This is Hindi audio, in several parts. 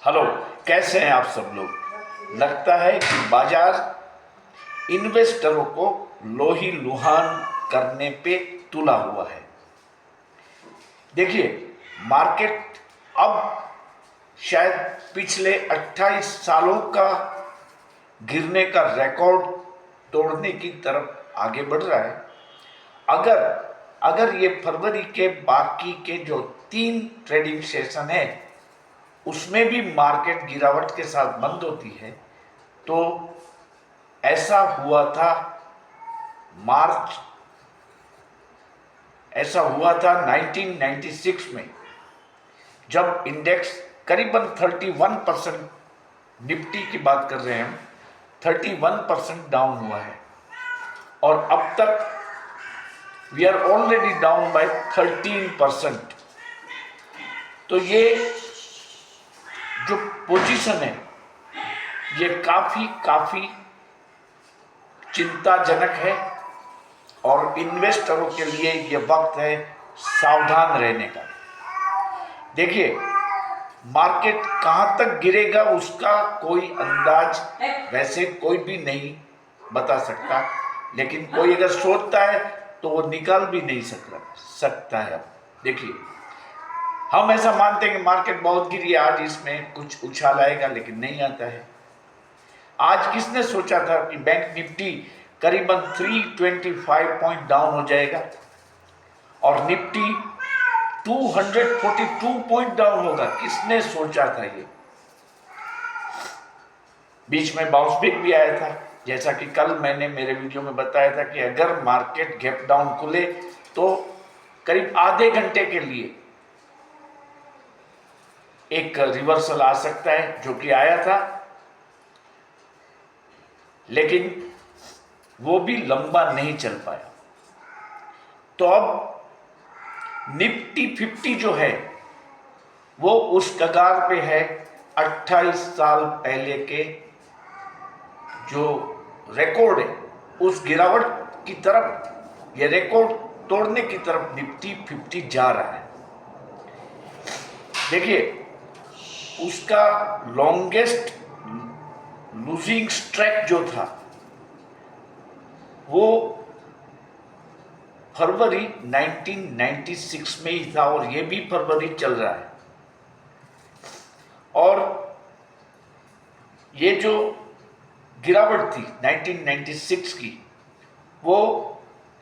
हेलो, कैसे हैं आप सब लोग। लगता है कि बाजार इन्वेस्टरों को लोही लुहान करने पे तुला हुआ है। देखिए, मार्केट अब शायद पिछले 28 सालों का गिरने का रिकॉर्ड तोड़ने की तरफ आगे बढ़ रहा है। अगर अगर ये फरवरी के बाकी के जो 3 ट्रेडिंग सेशन है उसमें भी मार्केट गिरावट के साथ बंद होती है, तो ऐसा हुआ था मार्च ऐसा हुआ था 1996 में, जब इंडेक्स करीबन 31%, निफ्टी की बात कर रहे हैं हम, 31% डाउन हुआ है। और अब तक we are already down by 13%। तो ये जो पोजीशन है ये काफी चिंताजनक है और इन्वेस्टरों के लिए ये वक्त है सावधान रहने का। देखिए, मार्केट कहाँ तक गिरेगा उसका कोई अंदाज वैसे कोई भी नहीं बता सकता, लेकिन कोई अगर सोचता है तो वो निकाल भी नहीं सकता है। अब देखिए, हम ऐसा मानते हैं कि मार्केट बहुत गिरी, आज इसमें कुछ उछाल आएगा, लेकिन नहीं आता है। आज किसने सोचा था कि बैंक निफ्टी करीबन 325 पॉइंट डाउन हो जाएगा और निफ्टी 242 पॉइंट डाउन होगा? किसने सोचा था? ये बीच में बाउंस बैक भी आया था, जैसा कि कल मैंने मेरे वीडियो में बताया था कि अगर मार्केट गैप डाउन खुले तो करीब आधे घंटे के लिए एक रिवर्सल आ सकता है, जो कि आया था, लेकिन वो भी लंबा नहीं चल पाया। तो अब निफ्टी 50 जो है वो उस कगार पे है 28 साल पहले के जो रिकॉर्ड है उस गिरावट की तरफ, ये रिकॉर्ड तोड़ने की तरफ निफ्टी 50 जा रहा है। देखिए, उसका लॉन्गेस्ट लूजिंग स्ट्रेक जो था वो फरवरी 1996 में ही था और ये भी फरवरी चल रहा है। और ये जो गिरावट थी 1996 की, वो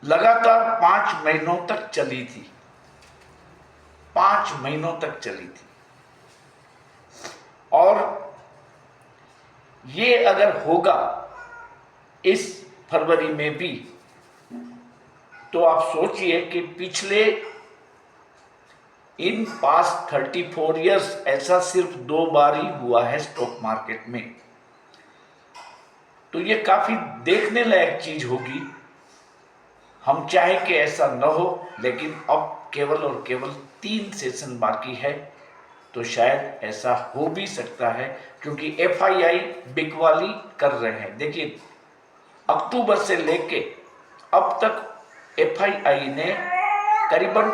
लगातार 5 महीनों तक चली थी। 5 महीनों तक चली थी। और ये अगर होगा इस फरवरी में भी, तो आप सोचिए कि पिछले इन पास्ट 34 इयर्स ऐसा सिर्फ 2 बार ही हुआ है स्टॉक मार्केट में। तो ये काफी देखने लायक चीज होगी। हम चाहें कि ऐसा न हो, लेकिन अब केवल और केवल 3 सेशन बाकी है, तो शायद ऐसा हो भी सकता है, क्योंकि एफआईआई बिकवाली कर रहे हैं। देखिए, अक्टूबर से लेके अब तक एफआईआई ने करीबन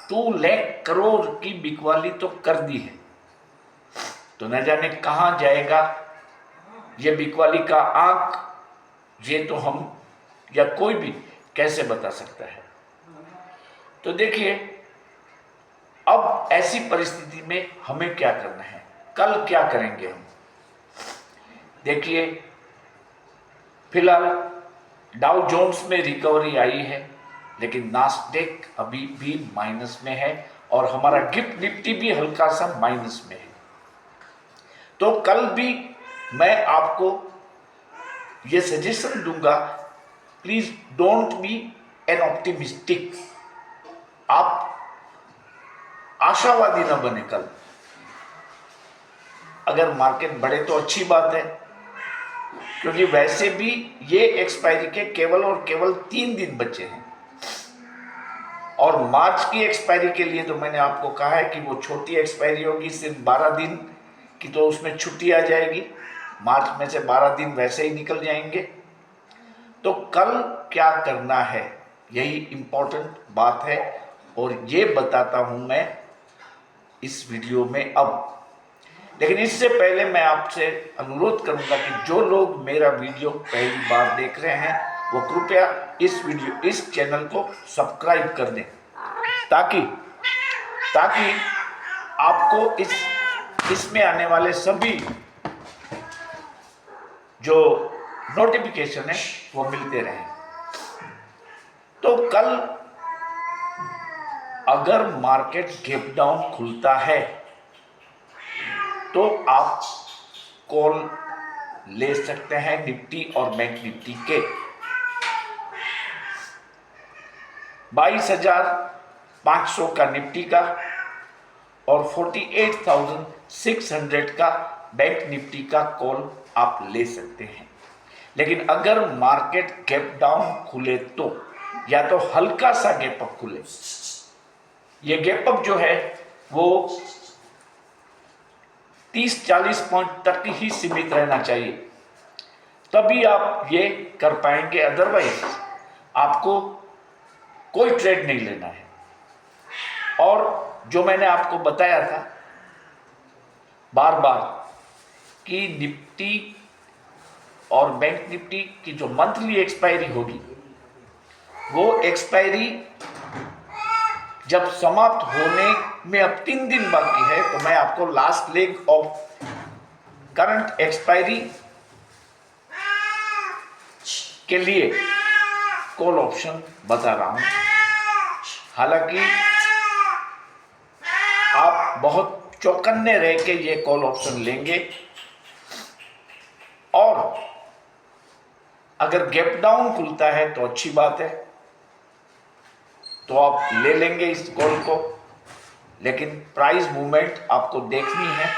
2 लाख करोड़ की बिकवाली तो कर दी है। तो न जाने कहां जाएगा ये बिकवाली का आंक, ये तो हम या कोई भी कैसे बता सकता है। तो देखिए, अब ऐसी परिस्थिति में हमें क्या करना है, कल क्या करेंगे हम। देखिए, फिलहाल डाउ जोन्स में रिकवरी आई है, लेकिन नास्डेक अभी भी माइनस में है और हमारा गिफ्ट निफ्टी भी हल्का सा माइनस में है। तो कल भी मैं आपको ये सजेशन दूंगा, please don't be N optimistic. आप आशावादी न बने। कल अगर मार्केट बढ़े तो अच्छी बात है, क्योंकि वैसे भी ये एक्सपायरी के केवल और केवल 3 दिन बचे हैं। और मार्च की एक्सपायरी के लिए तो मैंने आपको कहा है कि वो छोटी एक्सपायरी होगी, सिर्फ 12 दिन की, तो उसमें छुट्टी आ जाएगी। मार्च में से 12 दिन वैसे ही निकल जाएंगे। तो कल क्या करना है, यही इंपॉर्टेंट बात है और ये बताता हूं मैं इस वीडियो में। अब लेकिन इससे पहले मैं आपसे अनुरोध करूंगा कि जो लोग मेरा वीडियो पहली बार देख रहे हैं वो कृपया इस चैनल को सब्सक्राइब कर दें, ताकि आपको इसमें आने वाले सभी जो नोटिफिकेशन है वो मिलते रहें। तो कल अगर मार्केट गैप डाउन खुलता है तो आप कॉल ले सकते हैं निफ्टी और बैंक निफ्टी के 22,500 का निफ्टी का और 48,600 का बैंक निफ्टी का कॉल आप ले सकते हैं। लेकिन अगर मार्केट गैप डाउन खुले तो या तो हल्का सा गैप अप खुले, ये गैप अप जो है वो 30-40 पॉइंट तक ही सीमित रहना चाहिए, तभी आप ये कर पाएंगे। अदरवाइज आपको कोई ट्रेड नहीं लेना है। और जो मैंने आपको बताया था बार बार कि निफ्टी और बैंक निफ्टी की जो मंथली एक्सपायरी होगी, वो एक्सपायरी जब समाप्त होने में अब 3 दिन बाकी है, तो मैं आपको last leg of current expiry के लिए कॉल ऑप्शन बता रहा हूं। हालांकि आप बहुत चौकन्ने रह के ये कॉल ऑप्शन लेंगे, और अगर गैप डाउन खुलता है तो अच्छी बात है, तो आप ले लेंगे इस कॉल को। लेकिन प्राइस मूवमेंट आपको देखनी है,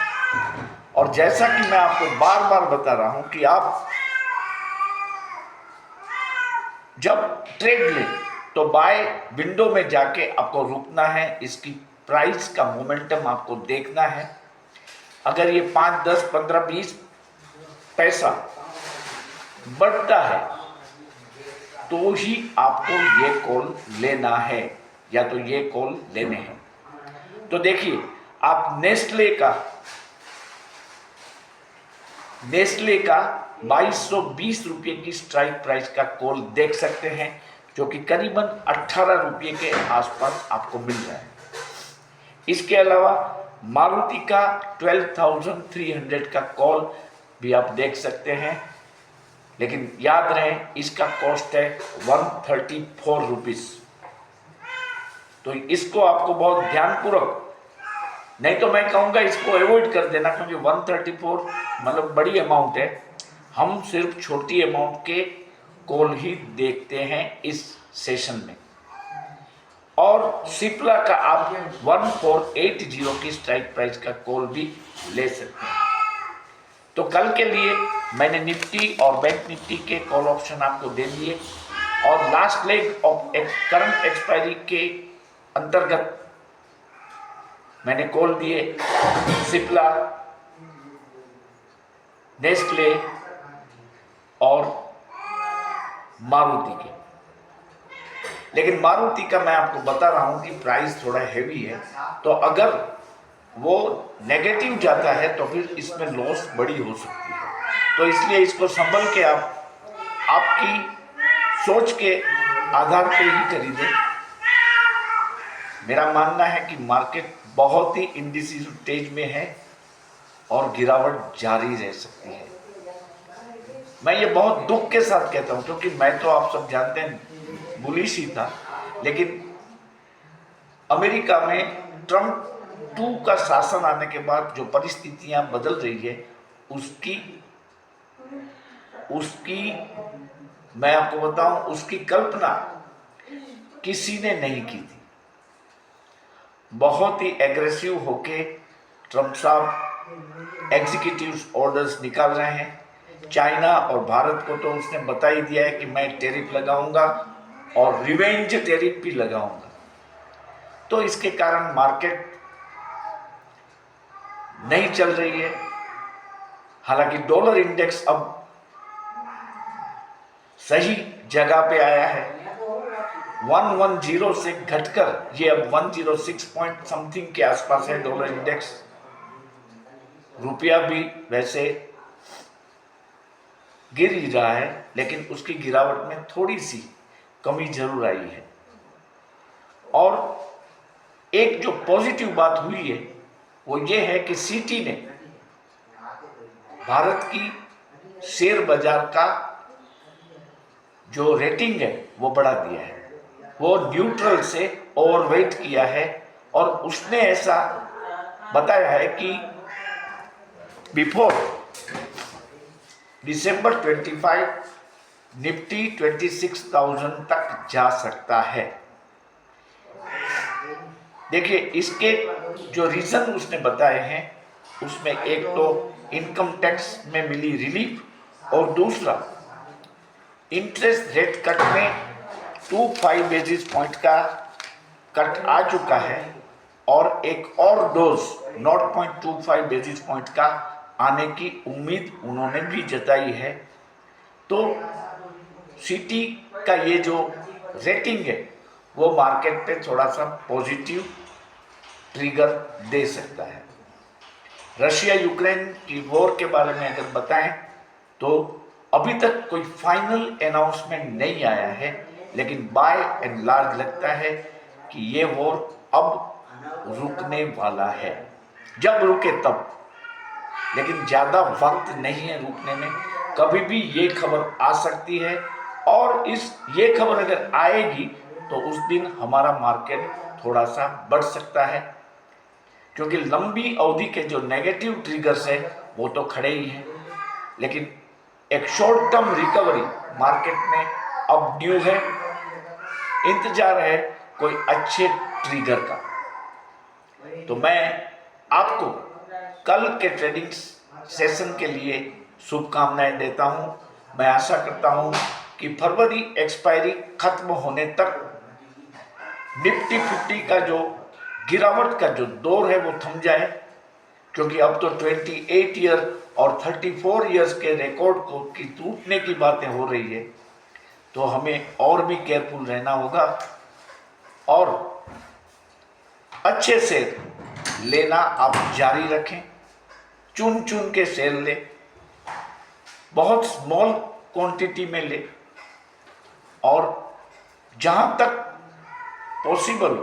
और जैसा कि मैं आपको बार बार बता रहा हूं कि आप जब ट्रेड लें तो बाय विंडो में जाके आपको रुकना है, इसकी प्राइस का मोमेंटम आपको देखना है। अगर ये 5, 10, 15, 20 पैसा बढ़ता है तो ही आपको ये कॉल लेना है, या तो ये कॉल लेने हैं। तो देखिए, आप नेस्ले का 2220 रुपये की स्ट्राइक प्राइस का कॉल देख सकते हैं, जो कि करीबन 18 रुपये के आसपास आपको मिल रहा है। इसके अलावा मारुति का 12,300 का कॉल भी आप देख सकते हैं, लेकिन याद रहे इसका कॉस्ट है 134 रुपीज। तो इसको आपको बहुत ध्यानपूर्वक, नहीं तो मैं कहूँगा इसको अवॉइड कर देना, क्योंकि 134 मतलब बड़ी अमाउंट है। हम सिर्फ छोटी अमाउंट के कॉल ही देखते हैं इस सेशन में। और सिप्ला का आप 1480 की स्ट्राइक प्राइस का कॉल भी ले सकते हैं। तो कल के लिए मैंने निफ्टी और बैंक निफ्टी के कॉल ऑप्शन आपको दे दिए, और last leg of current expiry के अंतर्गत मैंने कॉल दिए सिप्ला, नेस्ले और मारुति के। लेकिन मारुति का मैं आपको बता रहा हूं कि प्राइस थोड़ा हैवी है, तो अगर वो नेगेटिव जाता है तो फिर इसमें लॉस बड़ी हो सकती है। तो इसलिए इसको संभल के आप आपकी सोच के आधार पे ही खरीदें। मेरा मानना है कि मार्केट बहुत ही इंडिसिज स्टेज में है और गिरावट जारी रह सकती है। मैं ये बहुत दुख के साथ कहता हूं, क्योंकि मैं तो आप सब जानते हैं बुलिश ही था, लेकिन अमेरिका में ट्रम्प 2 का शासन आने के बाद जो परिस्थितियां बदल रही है, उसकी मैं आपको बताऊं, उसकी कल्पना किसी ने नहीं की थी। बहुत ही एग्रेसिव होके ट्रम्प साहब एग्जीक्यूटिव ऑर्डर्स निकाल रहे हैं। चाइना और भारत को तो उसने बता ही दिया है कि मैं टैरिफ लगाऊंगा और रिवेंज टैरिफ भी लगाऊंगा। तो इसके कारण मार्केट नहीं चल रही है। हालांकि डॉलर इंडेक्स अब सही जगह पे आया है, 110 से घटकर ये अब 106 पॉइंट समथिंग के आसपास है डॉलर इंडेक्स। रुपया भी वैसे गिर ही रहा है, लेकिन उसकी गिरावट में थोड़ी सी कमी जरूर आई है। और एक जो पॉजिटिव बात हुई है वो ये है कि सिटी ने भारत की शेयर बाजार का जो रेटिंग है वो बढ़ा दिया है। वो न्यूट्रल से ओवरवेट किया है और उसने ऐसा बताया है कि बिफोर दिसंबर 25 निफ्टी 26,000 तक जा सकता है। देखिए, इसके जो रीजन उसने बताए हैं उसमें एक तो इनकम टैक्स में मिली रिलीफ और दूसरा इंटरेस्ट रेट कट में 25 बेसिस पॉइंट का कट आ चुका है और एक और डोज 0.25 बेसिस पॉइंट का आने की उम्मीद उन्होंने भी जताई है। तो सिटी का ये जो रेटिंग है वो मार्केट पे थोड़ा सा पॉजिटिव ट्रिगर दे सकता है। रशिया यूक्रेन की वॉर के बारे में अगर बताएं तो अभी तक कोई फाइनल अनाउंसमेंट नहीं आया है, लेकिन बाय एंड लार्ज लगता है कि ये वॉर अब रुकने वाला है। जब रुके तब, लेकिन ज़्यादा वक्त नहीं है रुकने में। कभी भी ये खबर आ सकती है और ये खबर अगर आएगी तो उस दिन हमारा मार्केट थोड़ा सा बढ़ सकता है, क्योंकि लंबी अवधि के जो नेगेटिव ट्रिगर्स है वो तो खड़े ही हैं, लेकिन एक शॉर्ट टर्म रिकवरी मार्केट में अब ड्यू है। इंतजार है कोई अच्छे ट्रिगर का। तो मैं आपको कल के ट्रेडिंग सेशन के लिए शुभकामनाएं देता हूं। मैं आशा करता हूं कि फरवरी एक्सपायरी खत्म होने तक निफ्टी 50 का जो गिरावट का जो दौर है वो थम जाए, क्योंकि अब तो 28 ईयर और 34 ईयर्स के रिकॉर्ड को की टूटने की बातें हो रही है। तो हमें और भी केयरफुल रहना होगा और अच्छे से लेना आप जारी रखें। चुन चुन के शेयर ले, बहुत स्मॉल क्वांटिटी में ले और जहां तक पॉसिबल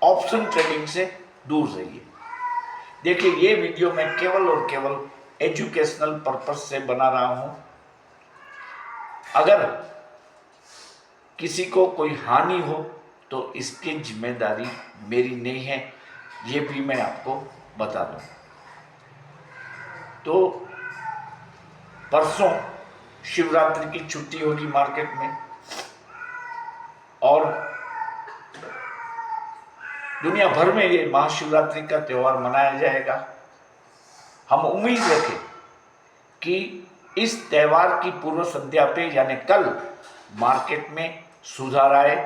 ऑप्शन ट्रेडिंग से दूर रहिए। देखिए, ये वीडियो मैं केवल और केवल एजुकेशनल पर्पस से बना रहा हूं। अगर किसी को कोई हानि हो तो इसकी जिम्मेदारी मेरी नहीं है, ये भी मैं आपको बता दूं। तो परसों शिवरात्रि की छुट्टी होगी मार्केट में और दुनिया भर में ये महाशिवरात्रि का त्यौहार मनाया जाएगा। हम उम्मीद रखें कि इस त्यौहार की पूर्व संध्या पे यानी कल मार्केट में सुधार आए,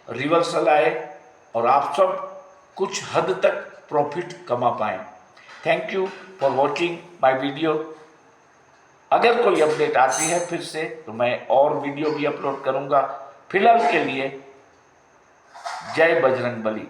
रिवर्सल आए और आप सब कुछ हद तक प्रॉफिट कमा पाएं। Thank you for watching my video. अगर कोई अपडेट आती है फिर से तो मैं और वीडियो भी अपलोड करूंगा। फिलहाल के लिए जय बजरंग बली।